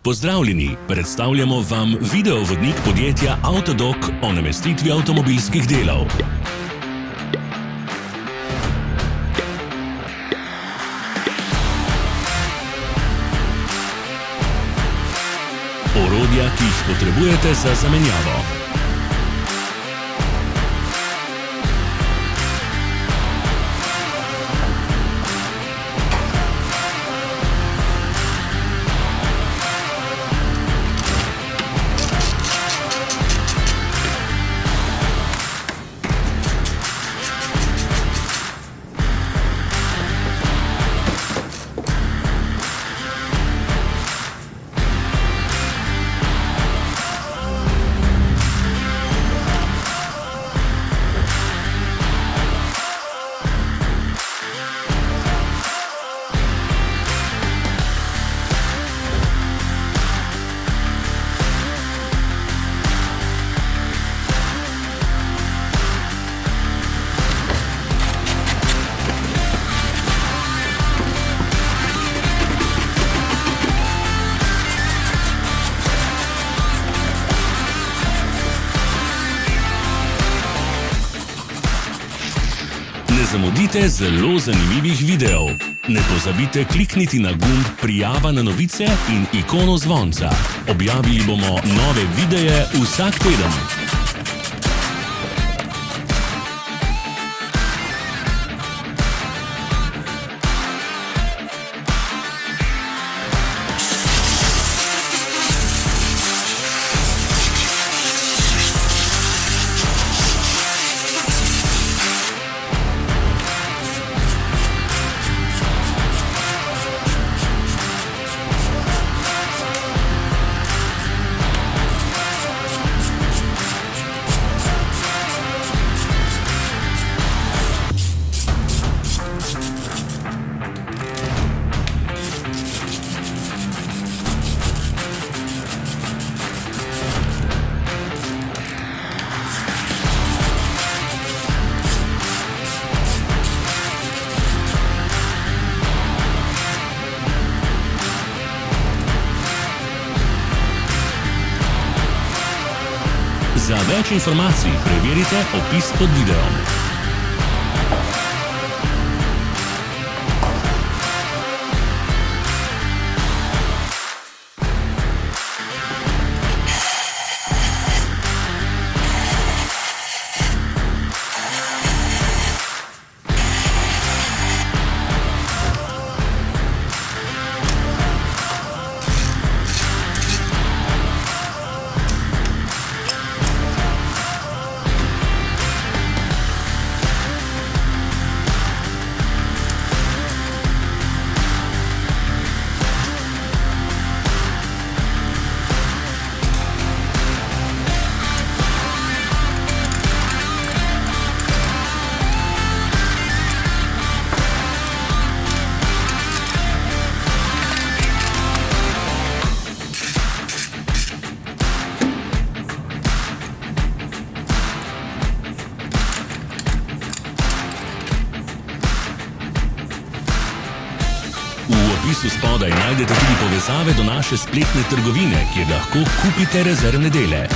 Pozdravljeni, predstavljamo vam videovodnik podjetja Avtodok o namestitvi avtomobilskih delov. Orodja, ki jih potrebujete za zamenjavo. Ne zamudite zelo zanimivih videov. Ne pozabite klikniti na gumb Prijava na novice in ikono zvonca. Objavili bomo nove videe vsak teden. Za več informacij preverite opis pod videom. V opisu spodaj najdete tudi povezave do naše spletne trgovine, kjer lahko kupite rezervne dele.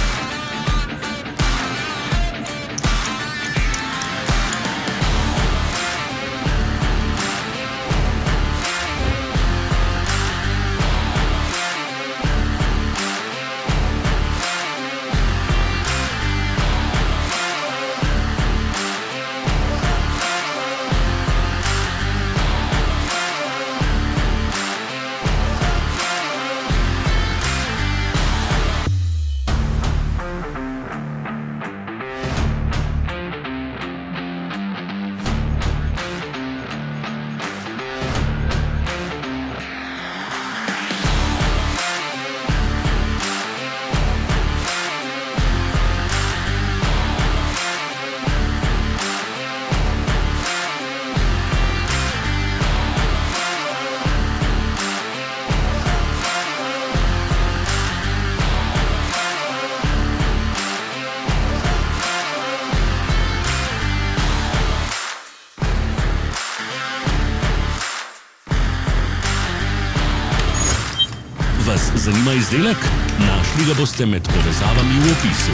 Vas zanima izdelek? Našli ga boste med povezavami v opisu.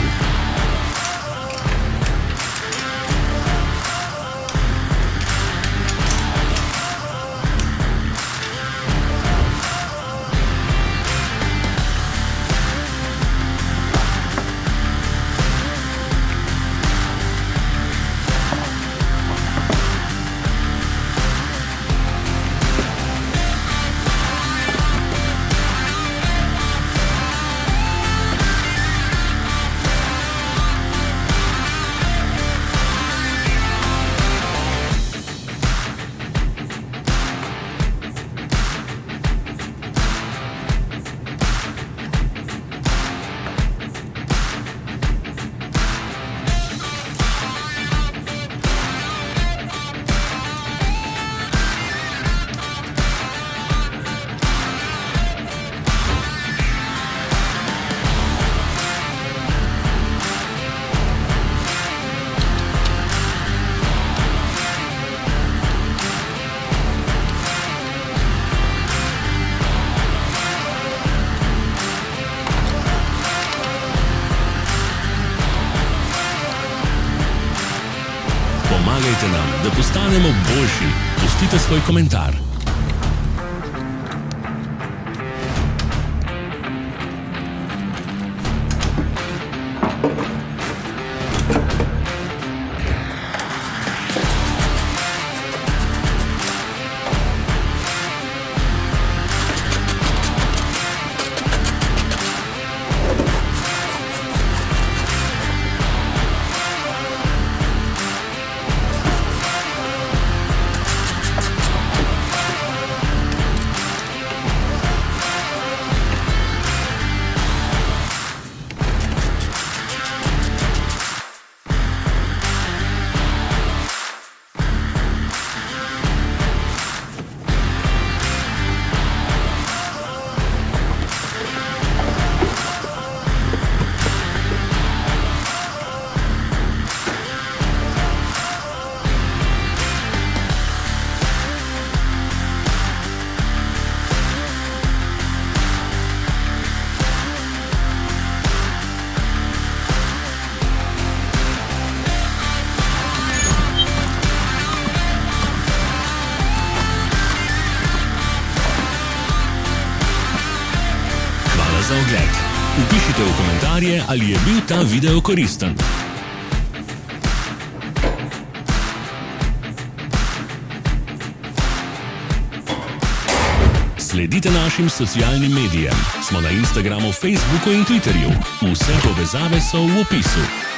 Pomagajte nam, da postanemo boljši. Pustite svoj komentar. Za ogled. Vpišite v komentarje, ali je bil ta video koristen. Sledite našim socialnim medijem. Smo na Instagramu, Facebooku in Twitterju. Vse povezave so v opisu.